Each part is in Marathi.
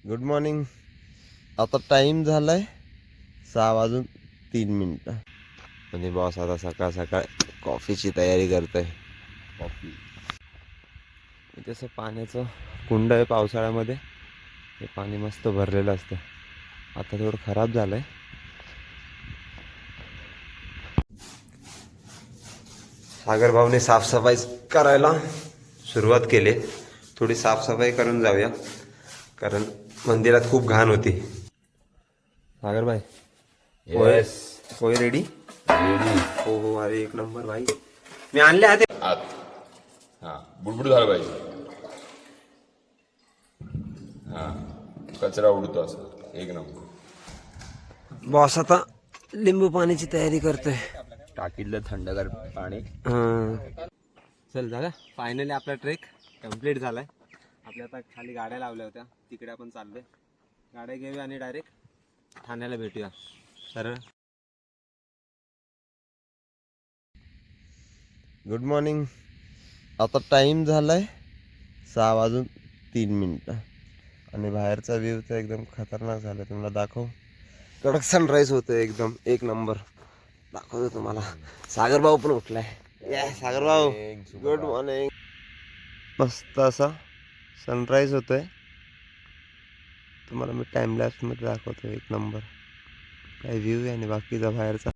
Good morning. आता टाईम झालाय 6:03. आणि बॉस आता सकाळ सकाळ कॉफीची तयारी करतोय. कॉफी इथे असं पाण्याचं कुंड आहे. पावसाळ्यामध्ये हे पाणी मस्त भरलेलं असतं. आता थोडं खराब झालंय. सागर भाऊने साफसफाई करायला सुरुवात केली. थोडी साफसफाई करून जाऊया, कारण मंदिरात खूप घाण होती. सागर भाई, पोहे पोहे रेडी? हो हो, अरे एक नंबर भाई. मी आणले आहे ते. हां, बुडबुड झालं पाहिजे. हां, कचरा उडतो असं एक नंबर. बॉस आता लिंबू पाण्याची तयारी करतोय. टाकीतलं थंडगार पाणी. चल दादा, फायनली आपला ट्रेक कम्प्लीट झालाय. आपल्या आता खाली गाड्या लावल्या होत्या, तिकडे आपण चाललोय. गाड्या घेऊया आणि डायरेक्ट ठाण्याला भेटूया सरळ. Good morning. आता टाईम झालाय 6:03. आणि बाहेरचा व्ह्यू तर एकदम खतरनाक झाला. तुम्हाला दाखव, कडक सनराईज होतोय एकदम एक नंबर. दाखवतो तुम्हाला. सागर भाऊ पण उठलाय. सागर भाऊ, गुड मॉर्निंग. मस्त असा सनराईज होतोय. तुम्हाला मी टाइमलॅप्स मध्ये दाखवतो. एक नंबर काय व्ह्यू आहे. आणि बाकीचा बाहेरचा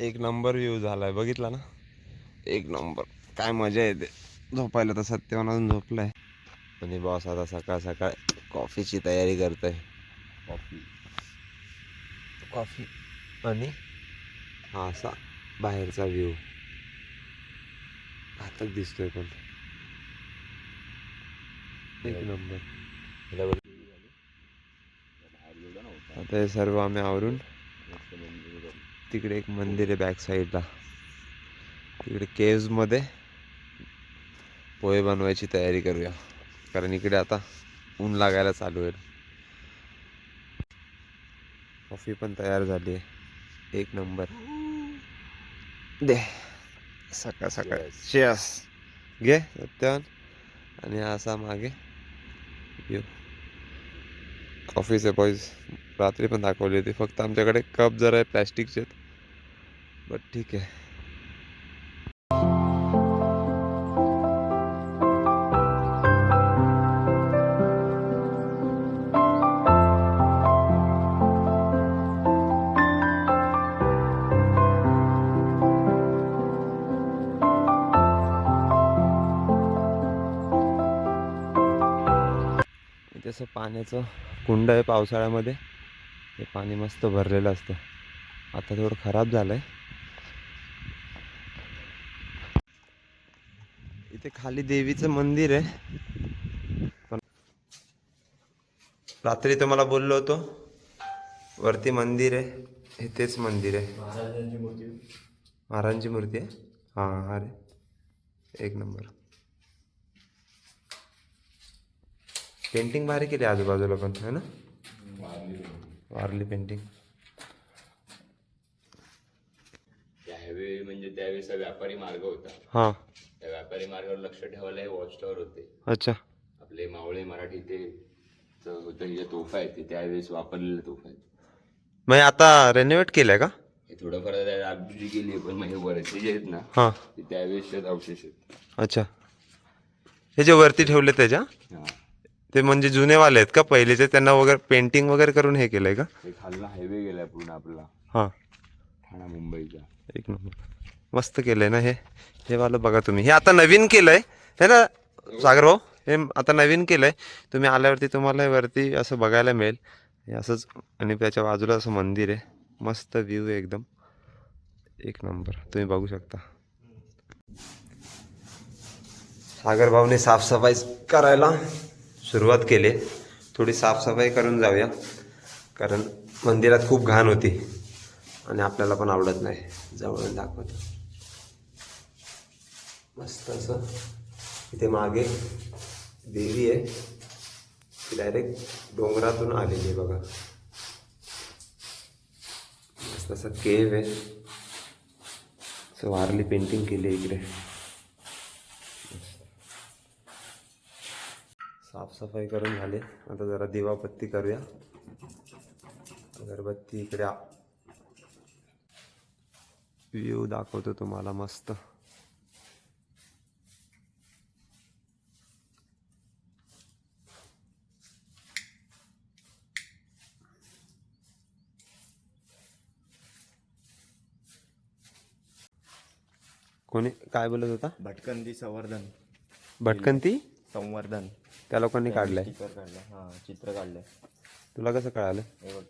एक नंबर व्ह्यू झालाय. बघितला ना, एक नंबर. काय मजा येते झोपायला. तर सत्यवान अजून झोपलाय. आणि बॉस आता सकाळ सकाळ कॉफीची तयारी करतोय. कॉफी आणि हा असा बाहेरचा व्ह्यू घातक दिसतोय, पण एक नंबर. आता हे सर्व आम्ही आवरून तिकडे एक मंदिर आहे बॅक साईडला. तिकडे केव्ज मध्ये पोहे बनवायची तयारी करूया, कारण इकडे आता ऊन लागायला चालू आहे. कॉफी पण तयार झाली आहे. एक नंबर. दे सकाळ सकाळ. चेअर्स. घे सत्यवान. आणि असा मागे येऊ कॉफीचे बॉईज रात्री पण दाखवली होती. फक्त आमच्याकडे कप जरा आहे प्लॅस्टिकचे, बट ठीक आहे. इथे असं पाण्याचं कुंड आहे. पावसाळ्यामध्ये हे पाणी मस्त भरलेलं असतं. आता थोडं खराब झालंय. इथे खाली देवीचं मंदिर आहे. पण रात्री तुम्हाला बोललो होतो वरती मंदिर आहे. हे तेच मंदिर आहे. महाराजांची मूर्ती आहे. हां, अरे एक नंबर. पेंटिंग भारी केली आजूबाजूला पण, है ना. वारली पेंटिंग. हायवे म्हणजे त्यावेळेचा व्यापारी मार्ग होता. हां, त्या व्यापारी मार्गावर लक्ष ठेवायला हे वॉच टॉवर होते. अच्छा. आपले मावळे मराठी ते होतं. हे तोफा आहेत ते त्यावेळेस वापरलेले तोफा आहेत. मग आता रेनोव्हेट केलंय का? हे थोडंफार डागडुजी केली, पण मग हे वरचे जे आहेत ना, हां, ते त्यावेळेस अवशेष आहेत. अच्छा. हे जे वरती ठेवले त्याच्या, हां, ते म्हणजे जुनेवाले आहेत का पहिलेचे? त्यांना वगैरे पेंटिंग वगैरे करून हे केलंय का? हे खालना हायवे गेलाय पूर्ण आपला हां, ठाणा मुंबईचा. एक नंबर. मस्त केलंय ना हे. हे वालं बघा तुम्ही. हे आता नवीन केलंय है ना सागर भाऊ? हे आता नवीन केलंय. तुम्ही आल्यावरती तुम्हाला वरती असं बघायला मिळेल. हे असंच. आणि त्याच्या बाजूला असं मंदिर आहे. मस्त व्ह्यू आहे एकदम एक नंबर. तुम्ही बघू शकता. सागर भाऊने साफसफाई करायला सुरुवात केली. थोडी साफसफाई करून जाऊया, कारण मंदिरात खूप घाण होती. आणि आपल्याला पण आवडत नाही. जवळून दाखवतो. मस्त असं. इथे मागे देवी आहे, ती डायरेक्ट डोंगरातून आलेली आहे बघा. मस्त असं केव आहे. असं वारली पेंटिंग केली आहे इकडे. साफसफाई करून झाले. आता जरा दिवाबत्ती करूया. अगरबत्ती इकडे व्ह्यू दाखवतो तुम्हाला मस्त. कोणी काय बोलत होता? भटकंती संवर्धन. भटकंती संवर्धन त्या लोकांनी काढलंय. स्टिकर काढलं. हा, चित्र काढलंय. तुला कसं कळालं? हे बघ.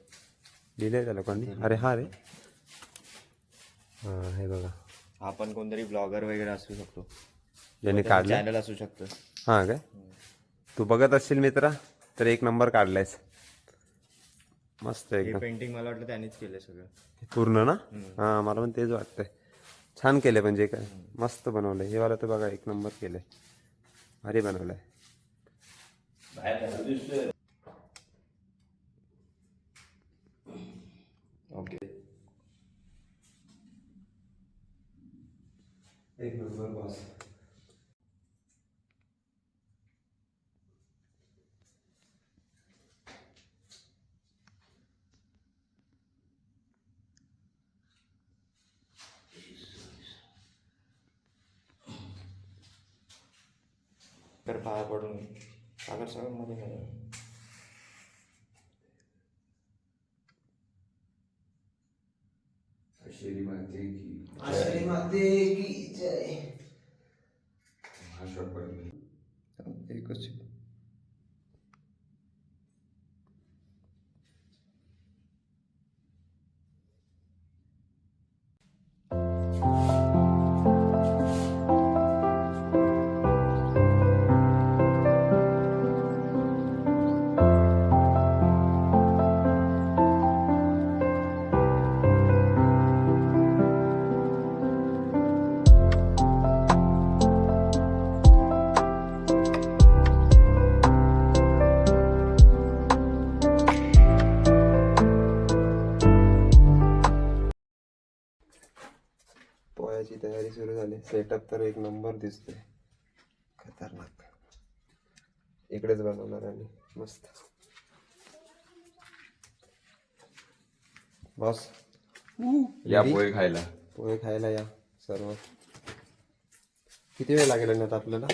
लिहिलंय त्या लोकांनी. अरे हा रे, हा हे बघा. आपण कोणतरी ब्लॉगर वगैरे असू शकतो, ज्यांनी काढलं चॅनल असू शकतं. हा काय? तू बघत असशील मित्रा तर एक नंबर काढलायस. मस्त हे एकदम पेंटिंग मला वाटलं त्यांनीच केलंय सगळं. पूर्ण ना. हा मला पण तेच वाटतंय. छान केलंय म्हणजे काय, मस्त बनवलंय. हे वाला तर बघा एक नंबर केलंय, भारी बनवलंय. ओके. एक नंबर बॉस. तर पाया पडून सागर सगळं मध्ये गेलं. आश्री माते की जय. एकच. पोळ्याची तयारी सुरू झाली. सेटअप तर एक नंबर दिसतोय, खतरनाक. इकडेच बनवणार आम्ही मस्त. बॉस या पोहे खायला. पोहे खायला या सर्व. किती वेळ लागेल ना आता आपल्याला?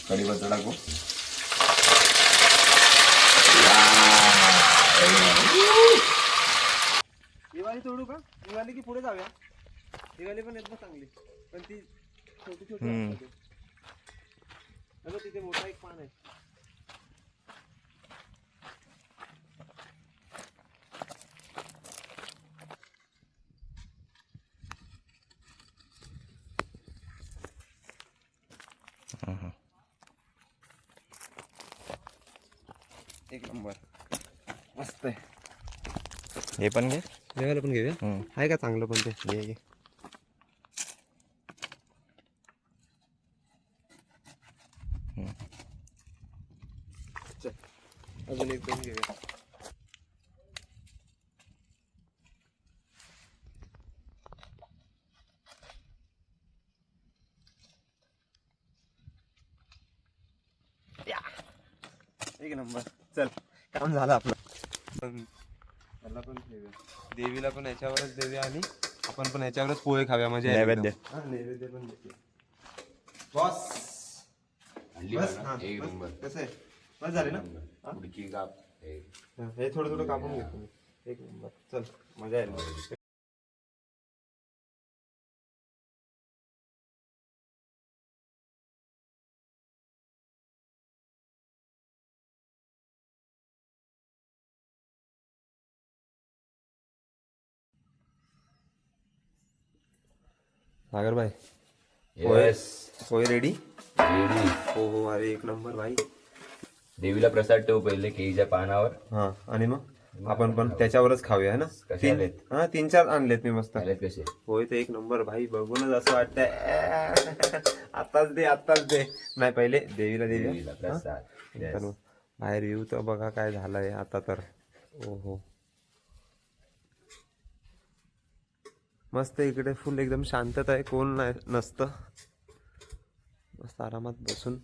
कढीपत्ता टाकू. दिवाळी तोडू का? दिवाळी की पुढे जाऊया? दिवाळी पण येत ना चांगली, पण ती छोटी छोटी असते. अगं तिथे मोठा एक पान आहे. एक नंबर मस्त आहे. हे पण घे. जेवायला पण घेऊया. आहे का चांगलं पण ते? घे. अजून एक दोन घेऊया. एक नंबर. चल काम झालं आपलं. त्याला पण ठेवूया, देवीला पण याच्यावरच देऊया आणि आपण पण याच्यावरच पोहे खाव्या. म्हणजे नैवेद्य. नैवेद्य पण देते बॉस. बस हा, एक बस. नंबर. कसं आहे? बस झाले ना? उडकी काप. हे थोडं थोडं कापून घेतो मी. एक नंबर. चल मजा येईल. सागर भाई येस. पोहे रेडी? रेडी. हो हो, अरे एक नंबर भाई. देवीला प्रसाद ठेवू पहिले केळीच्या पानावर. हा आणि मग आपण पण त्याच्यावरच खाऊया है ना. कसे आलेत? 3-4 आणलेत मी मस्त. आलेत कसे? होय ते एक नंबर भाई, बघूनच असं वाटतंय आताच दे. नाही पहिले देवीला देवीला देऊया. प्रसाद. Yes. तर बाहेर येऊ तर बघा काय झालंय आता तर. ओहो मस्त इकडे फुल एकदम शांतता आहे, कोण नाही नसतं, मस्त आरामात बसून.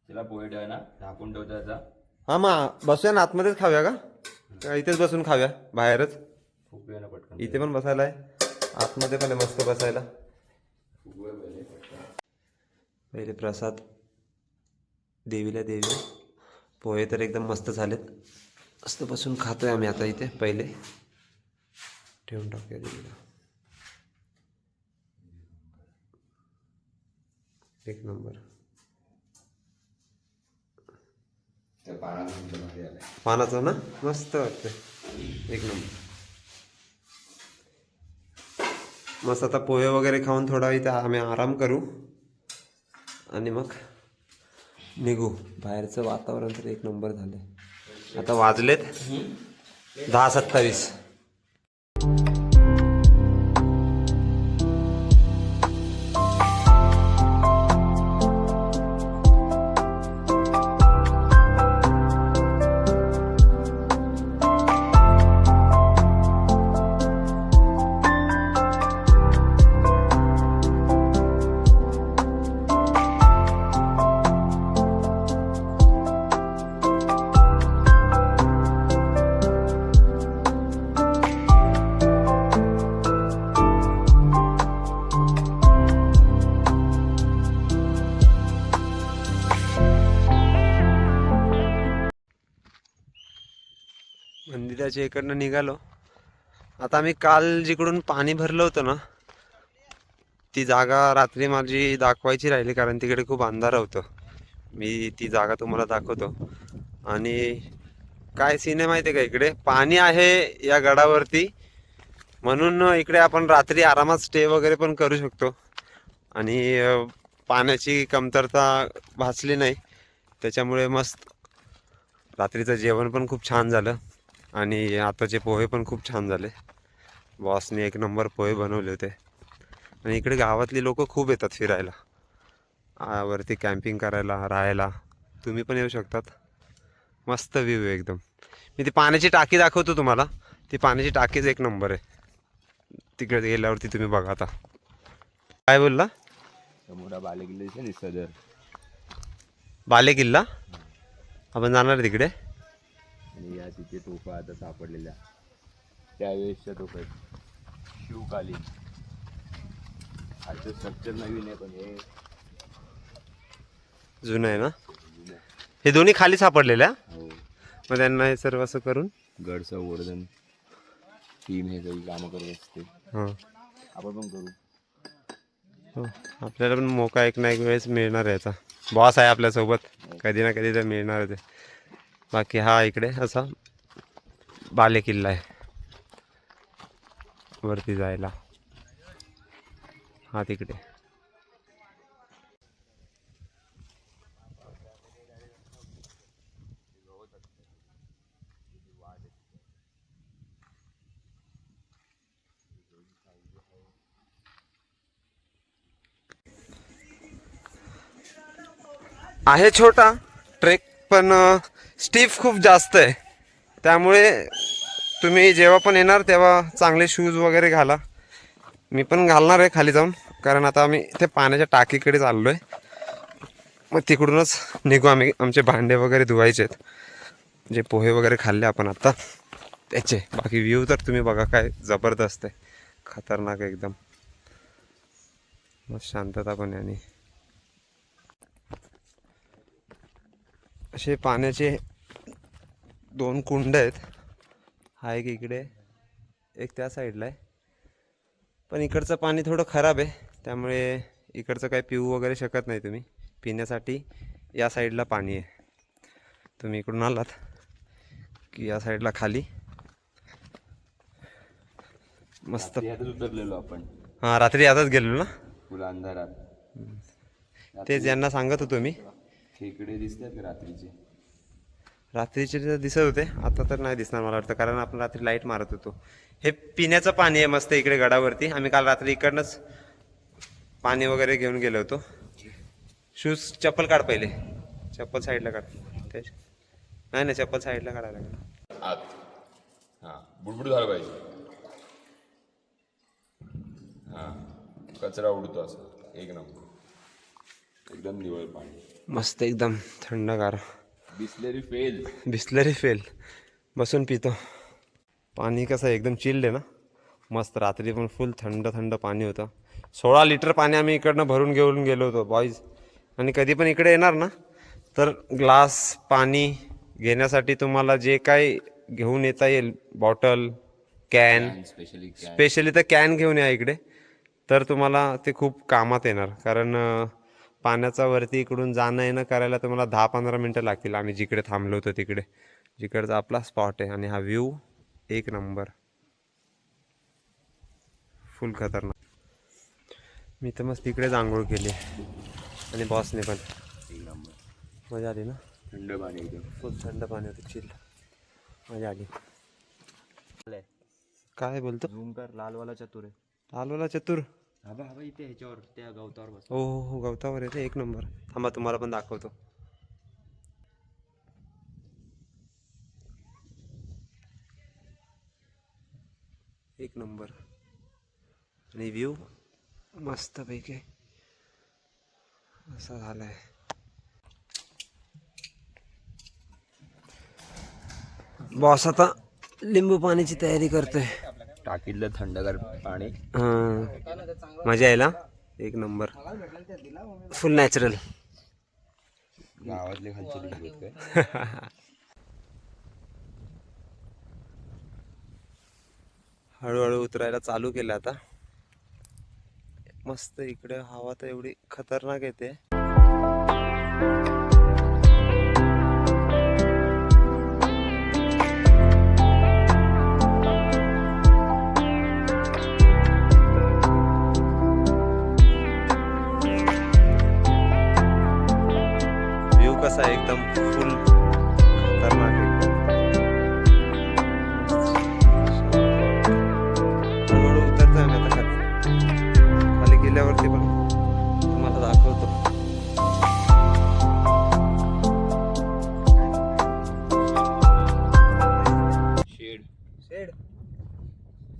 तिला पोहे ठेवा ना, झाकून ठेवतो त्याचा. हा मग बसूया ना, आतमध्येच खाऊया का इथेच बसून खाऊया बाहेरच? फुगूया ना पटकन. इथे पण बसायला आहे, आतमध्ये पण आहे मस्त बसायला. फुगूया पहिले पटकन. पहिले प्रसाद देवीला देवी. पोहे तर एकदम मस्त झालेत, मस्त बसून खातोय आम्ही आता इथे. पहिले ठेवून टाकूया देवीला. एक नंबर. त्या पानाला भारी आलाय. पानाचं ना मस्त वाटतंय, एक नंबर. मस्त आता पोहे वगैरे खाऊन थोडा इथे आम्ही आराम करू आणि मग निघू. बाहेरचं वातावरण तर एक नंबर झालंय. आता वाजलेत 10:27. मंदिराच्या इकडनं निघालो. आता आम्ही काल जिकडून पाणी भरलं होतं ना, ती जागा रात्री माझी दाखवायची राहिली, कारण तिकडे खूप अंधार होतं. मी ती जागा तुम्हाला दाखवतो. आणि काय सीन आहे माहिती आहे का, इकडे पाणी आहे या गडावरती, म्हणून इकडे आपण रात्री आरामात स्टे वगैरे पण करू शकतो. आणि पाण्याची कमतरता भासली नाही, त्याच्यामुळे मस्त रात्रीचं जेवण पण खूप छान झालं. आणि आताचे पोहे पण खूप छान झाले. बॉसने एक नंबर पोहे बनवले होते. आणि इकडे गावातली लोक खूप येतात फिरायला, वरती कॅम्पिंग करायला, राहायला. तुम्ही पण येऊ शकतात. मस्त व्ह्यू आहे एकदम. मी ती पाण्याची टाकी दाखवतो तुम्हाला. ती पाण्याची टाकीच एक नंबर आहे. तिकडे गेल्यावरती तुम्ही बघा. आता काय बोलला? समोर बालेकिल्ला दिसतो सदर. बालेकिल्ला आपण जाणार आहे तिकडे. आणि या तिथे तोफा आता सापडलेल्या त्यावेळेसच्या तोफा आहेत. शिवकालीन. आजचं स्ट्रक्चर नवीन आहे, पण हे जुनं आहे ना. जुनं आहे. हे दोन्ही खाली सापडलेल्या. हो. मग त्यांना हे सर्व असं करून गड संवर्धन टीम हे सगळी कामं करत असते. हां आपण पण करू. हो, आपल्याला पण मोका एक ना एक वेळेस मिळणार आहे. याचा बॉस आहे आपल्यासोबत, कधी ना कधी तर मिळणार आहे. बाकी हा इकडे असा बालेकिल्ला आहे वरती जायला. हा तिकडे. आहे छोटा ट्रेक, पण स्टीफ खूप जास्त आहे. त्यामुळे तुम्ही जेव्हा पण येणार तेव्हा चांगले शूज वगैरे घाला. मी पण घालणार आहे खाली जाऊन, कारण आता आम्ही इथे पाण्याच्या टाकीकडे चाललो आहे. मग तिकडूनच निघू आम्ही. आमचे भांडे वगैरे धुवायचे आहेत, जे पोहे वगैरे खाल्ले आपण आता त्याचे. बाकी व्ह्यू तर तुम्ही बघा काय जबरदस्त आहे, खतरनाक एकदम. मस्त शांतता पण आहे. आणि असे पाण्याचे 2 कुंड आहेत. हा एक इकडे, एक त्या साईडला आहे. पण इकडचं पाणी थोडं खराब आहे, त्यामुळे इकडचं काही पिऊ वगैरे शकत नाही तुम्ही. पिण्यासाठी या साईडला पाणी आहे. तुम्ही इकडून आलात की या साईडला खाली मस्त. यातच उतरलेलो आपण. हां रात्री आताच गेलो ना, फुल अंधारात. तेच यांना सांगत होतो मी. खेकडे दिसतात का रात्रीचे? रात्रीचे तर दिसत होते, आता तर नाही दिसणार मला वाटतं, कारण आपण रात्री लाईट मारत होतो. हे पिण्याचं पाणी आहे मस्त इकडे गडावरती. आम्ही काल रात्री इकडनंच पाणी वगैरे घेऊन गेलो होतो. शूज चप्पल काढ पहिले, चप्पल साईडला काढ. नाही नाही, चप्पल साईडला काढायला लागेल. आत. हां, बुडबुड झालं पाहिजे. हां, कचरा उडतो असं. एक नंबर, एकदम निवळ पाणी, मस्त एकदम थंडगार. बिस्लेरी फेल. बिस्लरी फेल. बसून पितो. पाणी कसं एकदम चिल्ड आहे ना, मस्त. रात्री पण फुल थंड थंड पाणी होतं. 16 लिटर पाणी आम्ही इकडनं भरून घेऊन गेलो होतो बॉईज. आणि कधी पण इकडे येणार ना तर ग्लास पाणी घेण्यासाठी तुम्हाला जे काय घेऊन येता येईल, बॉटल, कॅन, स्पेशली तर कॅन घेऊन या इकडे, तर तुम्हाला ते खूप कामात येणार. कारण पाण्याचा वरती इकडून जाणं येणं करायला तुम्हाला 10-15 मिनटं लागतील. आम्ही जिकडे थांबलो होतो तिकडे, जिकडचा आपला स्पॉट आहे. आणि हा व्ह्यू एक नंबर, फुल खतरनाक. मी तर मस्त तिकडेच आंघोळ केली आणि बॉसने पण. एक नंबर, मजा आली ना. थंड पाणी एकदम. फुल थंड पाणी होतं, चिल, मजा आली. काय बोलतो? झूम कर, लालवाला चतुर आहे. लालवाला चतुर. हवा हवा इथे ह्याच्यावर त्या गवतावर बस. हो हो हो, गवतावर येते. एक नंबर. थांबा तुम्हाला पण दाखवतो. एक नंबर. आणि व्ह्यू मस्त पैकी असा झालाय. बॉस आता लिंबू पाण्याची तयारी करतोय. टाकीतलं थंडगार पाणी. हां, मजा यायला एक नंबर, फुल नॅचरल. गावातले खालचे काय. हळूहळू उतरायला चालू केलं आता. मस्त इकडे हवा तर एवढी खतरनाक येते. व्ह्यू कसा आहे एकदम फुल खतरनाक आहे. हळूहळू उतरतोय मी आता खाली गेल्यावरती पण तुम्हाला दाखवतो. शेड शेड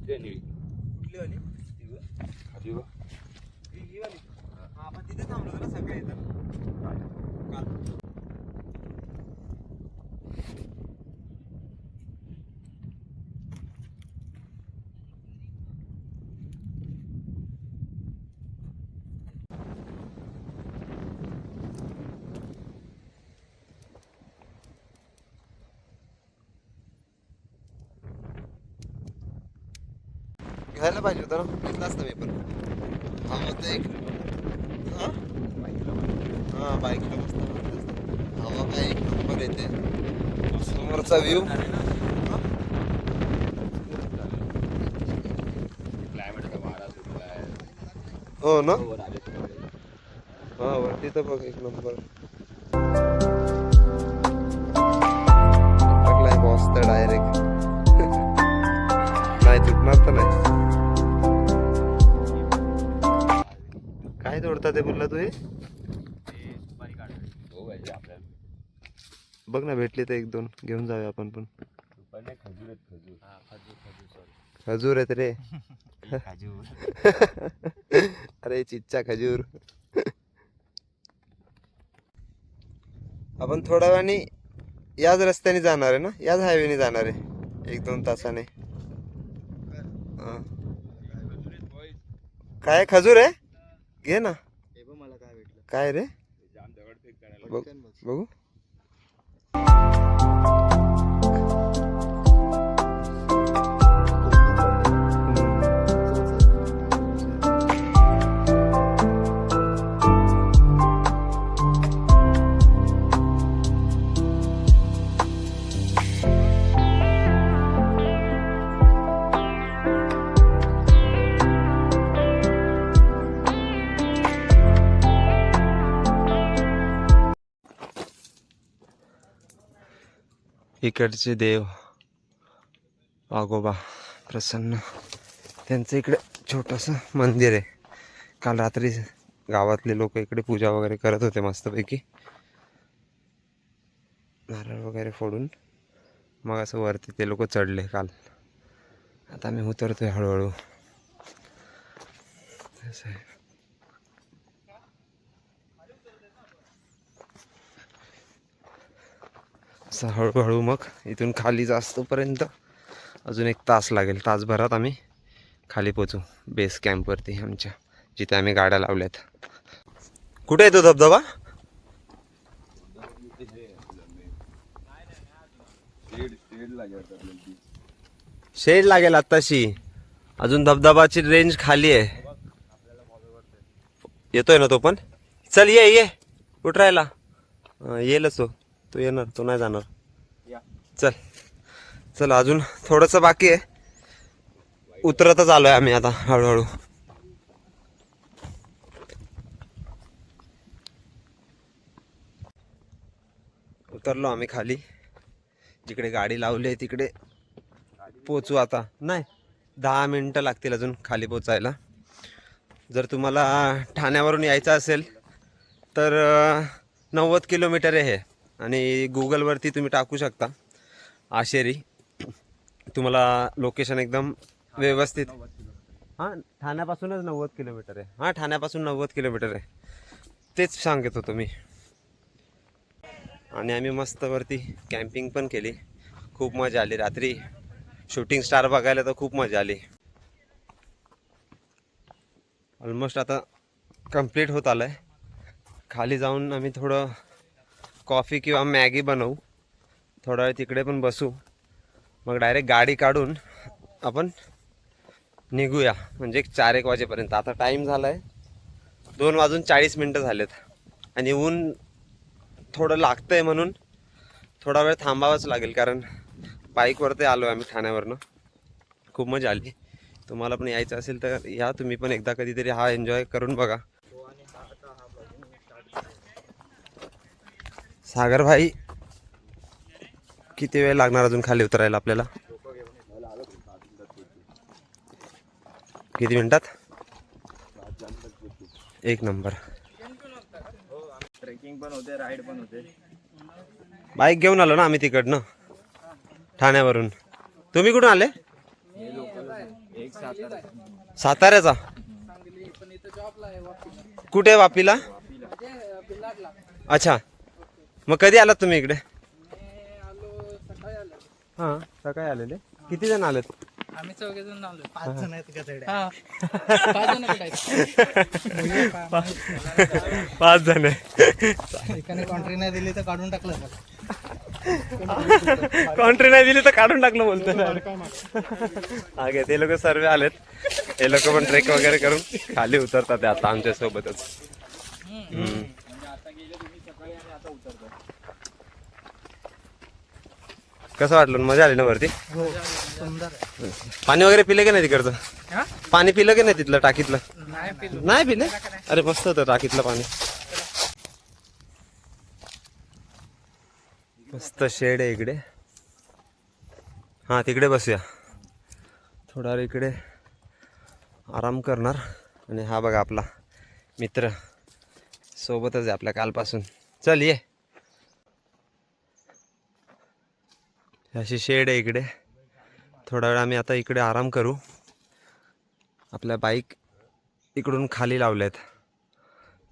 ते निळी कुठली वाली? खाली बघ. ही वाली. हा, आपण तिथे थांबलो होतो ना सगळे इथं काल. घ्यायला पाहिजे होतं ना, घेतला असता मी पण. हा मग एक हां बाईकला मस्त हवा काय एक नंबर येते. समोरचा व्ह्यू क्लायमेट वारा सुटला आहे. हो ना. वर आले थोडे. हा वरती तर बघ एक नंबर. टाकलाय बॉस तर डायरेक्ट. नाही तुटणार तर नाही. काय तोडता ते बोलला तू? हे हो पाहिजे आपल्याला. बघ ना, भेटली तर 1-2 घेऊन जाऊया आपण पण. पण नाही, खजूर आहेत खजूर. खजूर आहेत रे. खजूर. अरे चिच्चा खजूर. आपण थोड्या वेळाने याच रस्त्याने जाणार आहे ना, याच हायवेने जाणार आहे 1-2 तासाने. काय खजूर आहे? घे ना. मला काय भेटलं? काय रे? जाम दगडफेक करायला. बघू. तिकडचे देव वाघोबा प्रसन्न, त्यांचं इकडे छोटंसं मंदिर आहे. काल रात्री गावातले लोक इकडे पूजा वगैरे करत होते मस्तपैकी, नारळ वगैरे फोडून. मग असं वरती ते लोक चढले काल. आता आम्ही उतरतोय हळूहळू. असं आहे. असं हळूहळू मग इथून खाली जास्तपर्यंत अजून 1 तास लागेल. तासभरात आम्ही खाली पोचू बेस कॅम्पवरती आमच्या, जिथे आम्ही गाड्या लावल्यात. कुठे आहे तो धबधबा? शेड लागेल आत्ताशी. अजून धबधबाची रेंज खाली आहे. येतोय ना तो पण? चल ये कुठ राहिला? येईलच तो येणार, तो नाही जाणार. चल चल, अजून थोडंसं बाकी आहे. उतरतच आलोय आम्ही आता हळूहळू. उतरलो आम्ही खाली, जिकडे गाडी लावली आहे तिकडे पोचू आता. नाही, 10 मिनटं लागतील अजून खाली पोचायला. जर तुम्हाला ठाण्यावरून यायचं असेल तर 90 किलोमीटर आहे हे. आणि गुगलवरती तुम्ही टाकू शकता आशेरी, तुम्हाला लोकेशन एकदम व्यवस्थित. हां, ठाण्यापासूनच 90 किलोमीटर आहे. हां, ठाण्यापासून 90 किलोमीटर आहे, तेच सांगत होतो मी. आणि आम्ही मस्त वरती कॅम्पिंग पण केली. खूप मजा आली रात्री. शूटिंग स्टार बघायला तर खूप मजा आली. ऑलमोस्ट आता कंप्लीट होत आलं आहे. खाली जाऊन आम्ही थोडं कॉफी किंवा मॅगी बनवू, थोडा वेळ तिकडे पण बसू, मग डायरेक्ट गाडी काढून आपण निघूया. म्हणजे 4-1 वाजेपर्यंत. आता टाईम झाला आहे 2:40 झालेत. आणि ऊन थोडं लागतं आहे म्हणून थोडा वेळ थांबावंच लागेल, कारण बाईकवरती आलो आहे आम्ही ठाण्यावरनं. खूप मजा आली. तुम्हाला पण यायचं असेल तर या तुम्ही पण एकदा कधीतरी. हा एन्जॉय करून बघा. सागर भाई, किती वेळ लागणार अजून खाली उतरायला आपल्याला? किती मिनिटात? 1 नंबर. ट्रेकिंग पण होते, राईड पण होते. बाईक घेऊन आलो ना आम्ही तिकडनं ठाण्यावरून. तुम्ही कुठून आले? साताऱ्याचा. कुठे वापीला? अच्छा, मग कधी आलात तुम्ही इकडे? हां, सकाळी आलेले. किती जण आलेत? आम्ही 4 जण आलो. 5 जण आहेत का तेवढे? हां, 5 जण कुठे? 5 जण आहे. एकाने कॉन्ट्री नाही दिली तर काढून टाकलं. कॉन्ट्री नाही दिली तर काढून टाकलं बोलतो ना. हागे, ते लोक सर्व आलेत. हे लोक पण ट्रेक वगैरे करून खाली उतरतात आता आमच्या सोबतच. कसं वाटलं? मजा आली ना वरती? पाणी वगैरे पिले की नाही तिकडचं? पाणी पिलं की नाही तिथलं टाकीतलं? नाही पिले? अरे मस्त होतं टाकीतलं पाणी. मस्त शेड आहे इकडे. हां, तिकडे बसूया. थोडा वेळ इकडे आराम करणार. आणि हा बघा आपला मित्र सोबतच आहे आपल्या कालपासून. चल ये. अशी शेड आहे इकडे. थोडा वेळ आम्ही आता इकडे आराम करू. आपल्या बाईक इकडून खाली लावल्यात.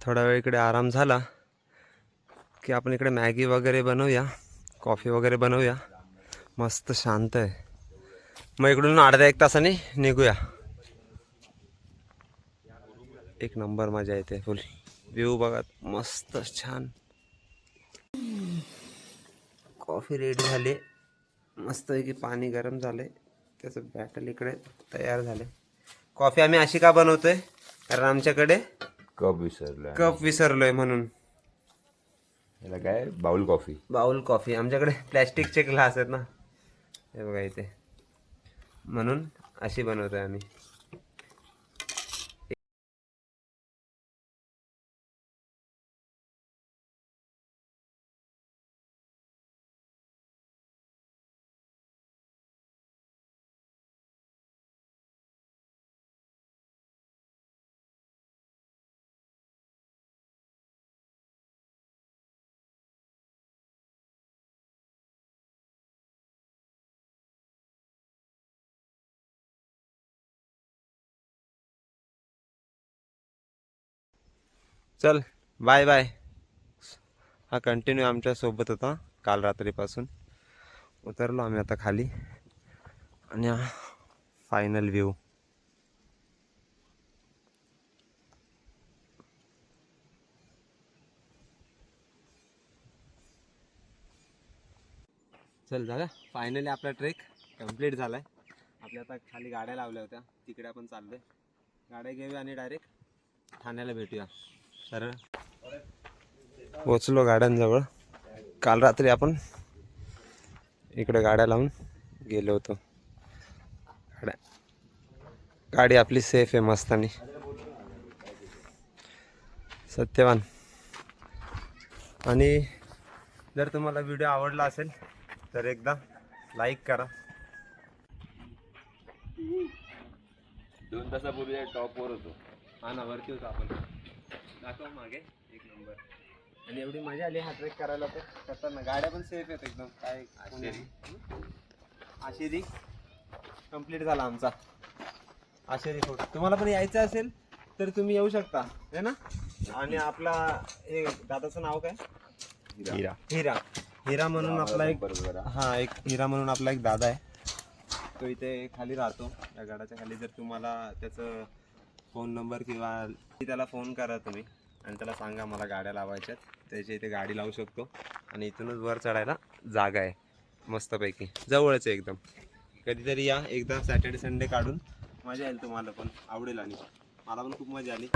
थोडा वेळ इकडे आराम झाला की आपण इकडे मॅगी वगैरे बनवूया, कॉफी वगैरे बनवूया. मस्त शांत आहे. मग इकडून अर्ध्या 1 तासाने निघूया. 1 नंबर मजा येते. फुल व्ह्यू बघा, मस्त छान. कॉफी रेडी झाली. मस्त आहे की पाणी गरम झाले, त्याचं बॅटल इकडे तयार झाले. कॉफी आम्ही अशी का बनवतोय? कारण आमच्याकडे कप विसरलोय म्हणून. याला काय, बाउल कॉफी. Bowl coffee. आमच्याकडे प्लॅस्टिकचे ग्लास आहेत ना, हे बघा इथे, म्हणून अशी बनवतोय आम्ही. चल बाय बाय. हा कंटिन्यू आमच्या सोबत होता काल रात्रीपासून. उतरलो आम्ही आता खाली आणि हा फायनल व्ह्यू. चल झालं फायनली आपला ट्रेक कंप्लीट झालाय. आपल्या आता खाली गाड्या लावल्या होत्या तिकडे आपण चाललोय. गाड्या घेऊया आणि डायरेक्ट ठाण्याला भेटूया. सरळ पोचलो गाड्यांजवळ. काल रात्री आपण इकडे गाड्या लावून गेलो होतो. गाडी आपली सेफ आहे मस्तानी. सत्यवान. आणि जर तुम्हाला व्हिडिओ आवडला असेल तर एकदा लाईक करा. 2 तासापूर्वी टॉपवर होतो. हा ना वरती होतो आपण. दाखव मागे एक नंबर. आणि एवढी मजा आली हा ट्रेक करायला तर करताना. गाड्या पण सेफ आहेत एकदम. काय आशेरी कंप्लीट झाला आमचा आशेरी फोर्ट. तुम्हाला पण यायचं असेल तर तुम्ही येऊ शकता है ना. आणि आपला हे दादाचं नाव काय. हिरा. हिरा. हिरा म्हणून आपला एक बरोबर. हा एक हिरा म्हणून आपला एक दादा आहे. तो इथे खाली राहतो या गाडाच्या खाली. जर तुम्हाला त्याचं फोन नंबर किंवा त्याला फोन करा तुम्ही आणि त्याला सांगा मला गाड्या लावायच्यात. त्याच्या इथे गाडी लावू शकतो. आणि इथूनच वर चढायला जागा आहे मस्तपैकी. जवळच आहे एकदम. कधीतरी या एकदा सॅटर्डे संडे काढून. मजा येईल तुम्हाला पण आवडेल आणि मला पण खूप मजा आली.